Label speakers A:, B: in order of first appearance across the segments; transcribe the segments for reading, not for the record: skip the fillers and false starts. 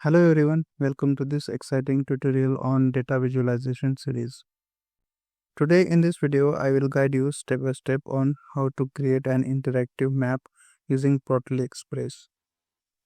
A: Hello everyone, welcome to this exciting tutorial on data visualization series. Today in this video, I will guide you step by step on how to create an interactive map using Plotly Express.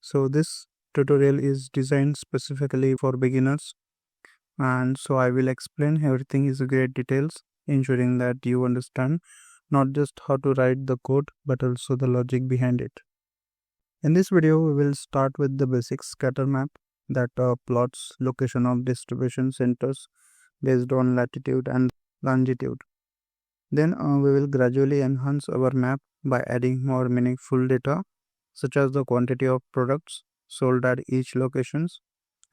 A: So this tutorial is designed specifically for beginners, and so I will explain everything in great details, ensuring that you understand not just how to write the code but also the logic behind it. In this video, we will start with the basic scatter map that plots location of distribution centers based on latitude and longitude. Then we will gradually enhance our map by adding more meaningful data such as the quantity of products sold at each locations.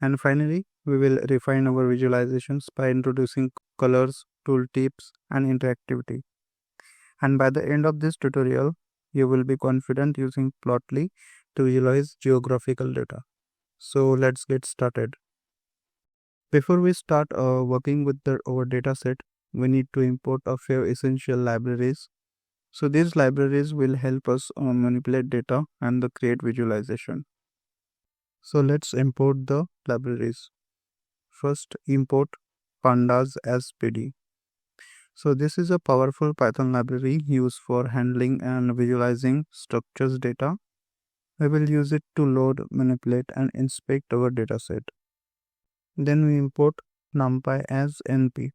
A: And finally, we will refine our visualizations by introducing colors, tooltips, and interactivity. And by the end of this tutorial, you will be confident using Plotly to visualize geographical data. So let's get started. Before we start working with our dataset, we need to import a few essential libraries. So these libraries will help us manipulate data and create visualization. So let's import the libraries. First, import pandas as PD. So this is a powerful Python library used for handling and visualizing structures data. We will use it to load, manipulate, and inspect our dataset. Then we import numpy as np.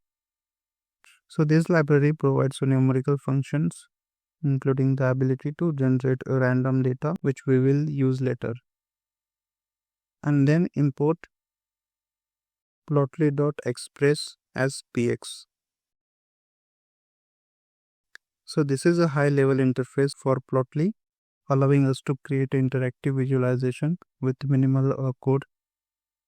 A: So this library provides numerical functions, including the ability to generate random data, which we will use later. And then import plotly.express as px. So this is a high-level interface for Plotly, allowing us to create interactive visualization with minimal code.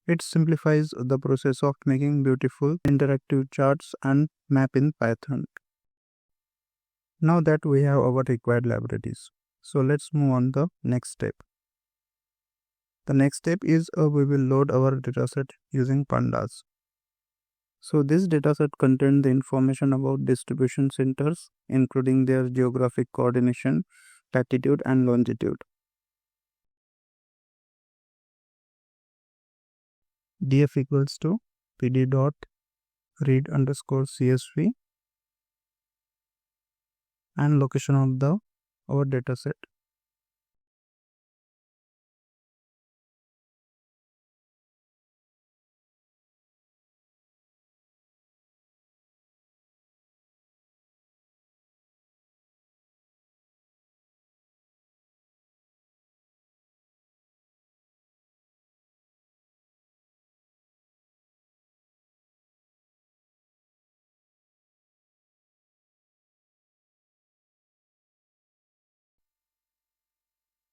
A: It simplifies the process of making beautiful interactive charts and map in Python. Now that we have our required libraries, so let's move on the next step. The next step is we will load our dataset using pandas. So this dataset contains the information about distribution centers, including their geographic coordination, latitude and longitude. df equals to pd dot read underscore csv and location of our dataset.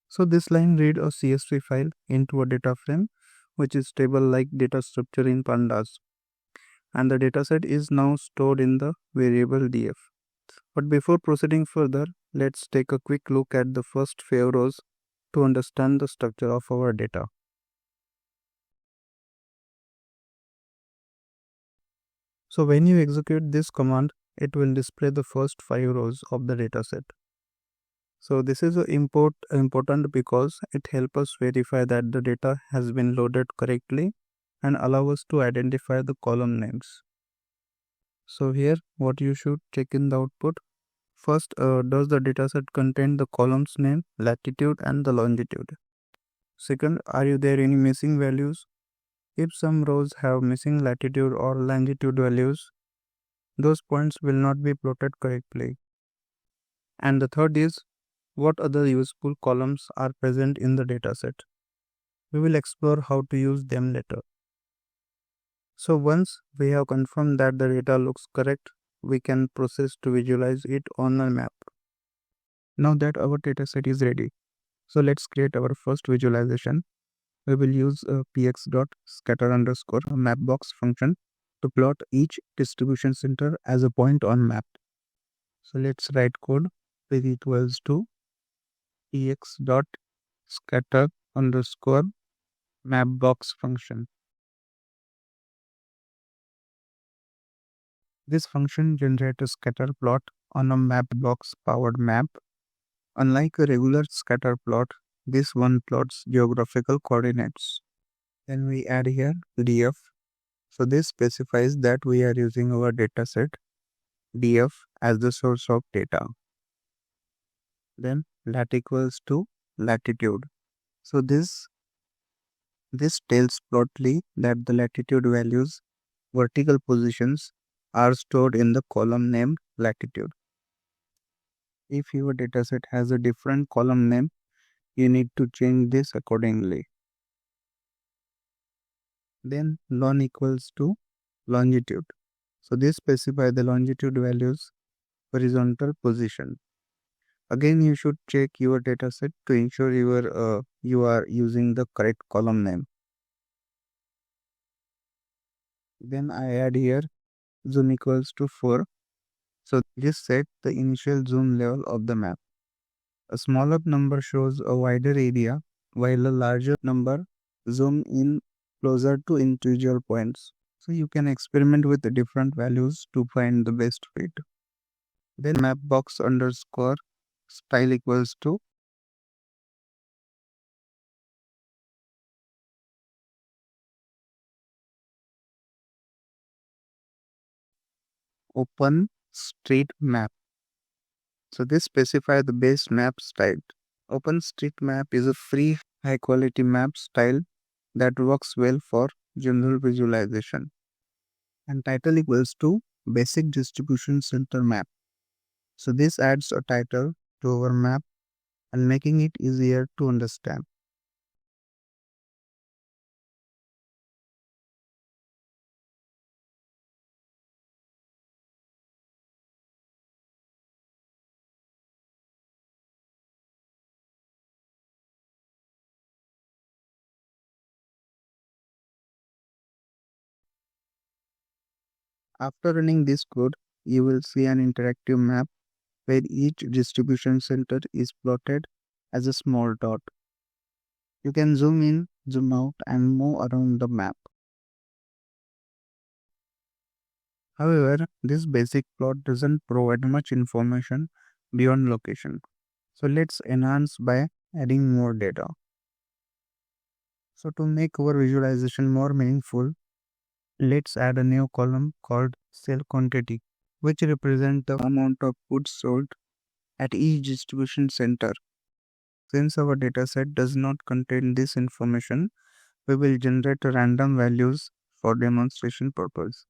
A: So this line read a CSV file into a data frame, which is table-like data structure in pandas, and the dataset is now stored in the variable df. But before proceeding further, let's take a quick look at the first few rows to understand the structure of our data. So when you execute this command, it will display the first 5 rows of the dataset. So this is important because it helps us verify that the data has been loaded correctly and allow us to identify the column names. So here what you should check in the output. First, does the dataset contain the columns name, latitude and the longitude? Second, are there any missing values? If some rows have missing latitude or longitude values, those points will not be plotted correctly. And the third is, what other useful columns are present in the dataset? We will explore how to use them later. So once we have confirmed that the data looks correct, we can proceed to visualize it on a map. Now that our dataset is ready, so let's create our first visualization. We will use px.scatter underscore mapbox function to plot each distribution center as a point on map. So let's write code with equals to px.scatter underscore mapbox function. This function generates a scatter plot on a mapbox powered map. Unlike a regular scatter plot, this one plots geographical coordinates. Then we add here df. So this specifies that we are using our dataset df as the source of data. Then lat equals to latitude. So this tells Plotly that the latitude values vertical positions are stored in the column named latitude. If your dataset has a different column name, you need to change this accordingly. Then lon equals to longitude. So this specifies the longitude values horizontal position. Again, you should check your dataset to ensure you are using the correct column name. Then I add here zoom equals to 4. So this sets the initial zoom level of the map. A smaller number shows a wider area, while a larger number zoom in closer to individual points. So you can experiment with the different values to find the best fit. Then map box underscore style equals to open street map. So this specifies the base map style. OpenStreetMap is a free high quality map style that works well for general visualization. And title equals to basic distribution center map. So this adds a title to our map and making it easier to understand. After running this code, you will see an interactive map where each distribution center is plotted as a small dot. You can zoom in, zoom out, and move around the map. However, this basic plot doesn't provide much information beyond location. So let's enhance by adding more data. So to make our visualization more meaningful, let's add a new column called sale quantity, which represents the amount of goods sold at each distribution center. Since our dataset does not contain this information, we will generate random values for demonstration purpose.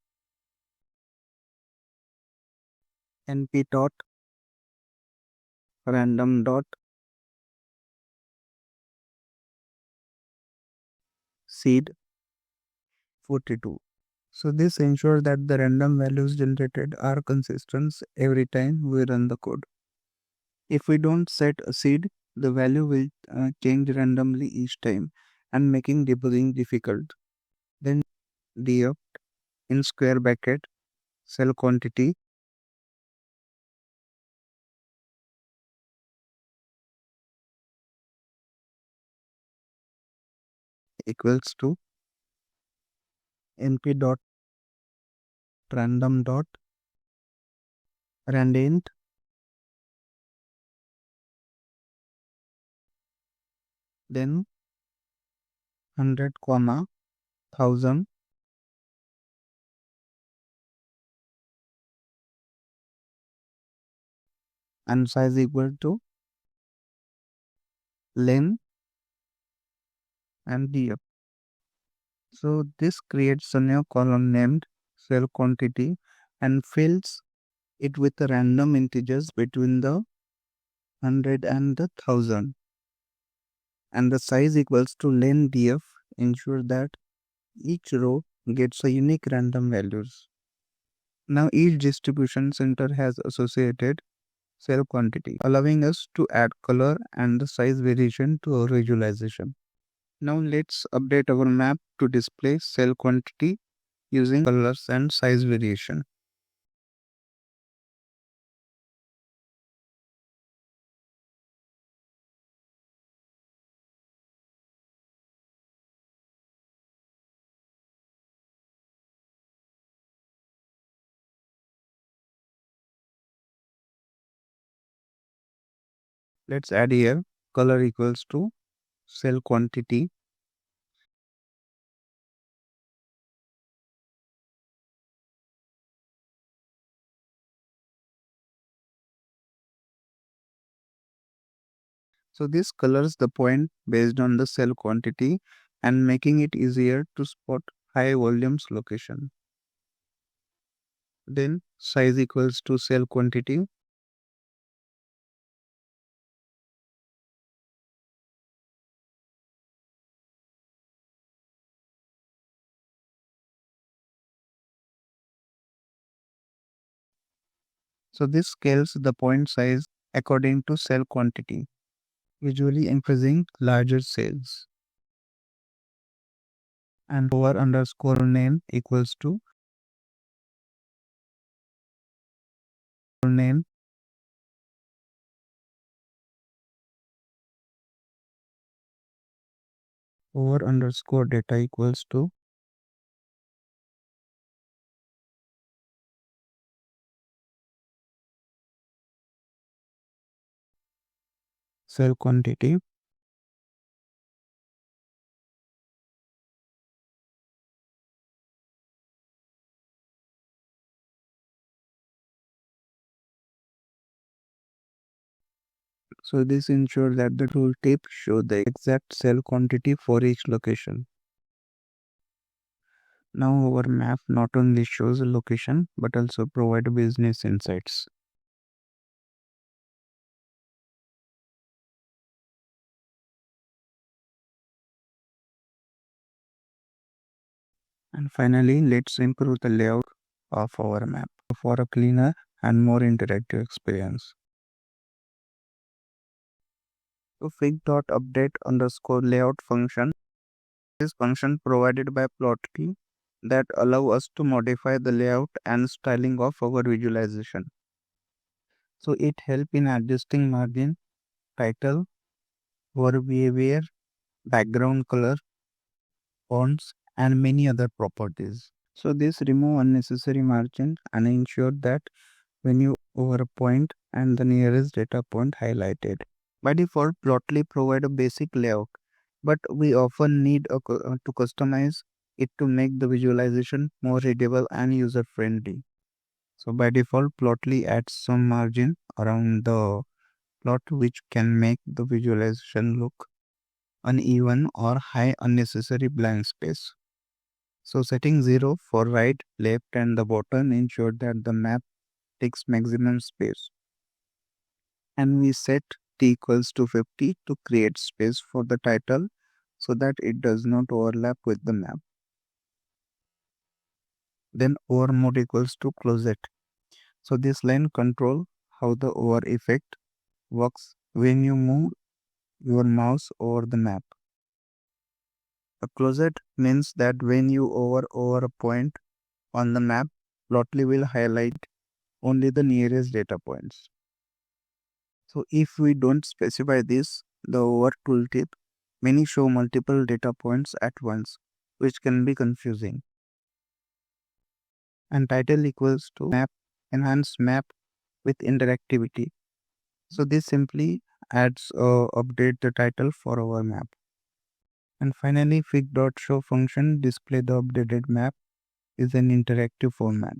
A: np dot random dot seed 42. So this ensures that the random values generated are consistent every time we run the code. If we don't set a seed, the value will change randomly each time and making debugging difficult. Then df in square bracket cell quantity equals to np dot random dot randint then 100 comma 1000 and size equal to len and df. So this creates a new column named cell quantity and fills it with the random integers between the 100 and the 1000, and the size equals to len df ensure that each row gets a unique random values. Now each distribution center has associated cell quantity, allowing us to add color and the size variation to our visualization. Now let's update our map to display cell quantity using colors and size variation. Let's add here color equals to cell quantity So this colors the point based on the cell quantity and making it easier to spot high volumes location. Then size equals to cell quantity. So this scales the point size according to cell quantity, usually emphasizing larger cells. And over underscore name equals to name over underscore data equals to cell quantity. So this ensures that the tooltip show the exact cell quantity for each location. Now our map not only shows a location but also provide business insights. And finally, let's improve the layout of our map for a cleaner and more interactive experience. So fig.update underscore layout function is function provided by Plotly that allow us to modify the layout and styling of our visualization. So it help in adjusting margin, title, word behavior, background color, fonts, and many other properties. So this remove unnecessary margin and ensure that when you over a point and the nearest data point highlighted. By default, Plotly provide a basic layout, but we often need to customize it to make the visualization more readable and user friendly. So by default, Plotly adds some margin around the plot which can make the visualization look uneven or high unnecessary blank space. So setting 0 for right, left and the bottom ensure that the map takes maximum space. And we set t equals to 50 to create space for the title so that it does not overlap with the map. Then over mode equals to close it. So this line control how the over effect works when you move your mouse over the map. A closet means that when you over a point on the map, Plotly will highlight only the nearest data points. So if we don't specify this, the over tooltip many show multiple data points at once, which can be confusing. And title equals to map, enhance map with interactivity. So this simply adds update the title for our map. And finally, fig.show function display the updated map is an interactive format.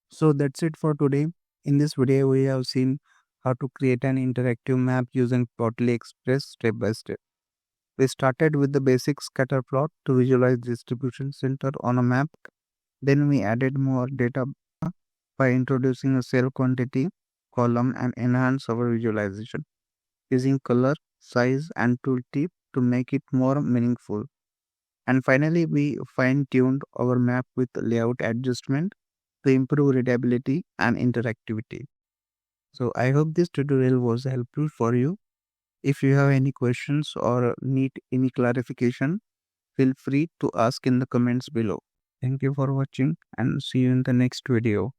A: So that's it for today. In this video, we have seen how to create an interactive map using Plotly Express step by step. We started with the basic scatter plot to visualize distribution center on a map. Then we added more data by introducing a cell quantity column and enhance our visualization using color, size and tooltip to make it more meaningful. And finally, we fine-tuned our map with layout adjustment to improve readability and interactivity. So I hope this tutorial was helpful for you. If you have any questions or need any clarification, feel free to ask in the comments below. Thank you for watching and see you in the next video.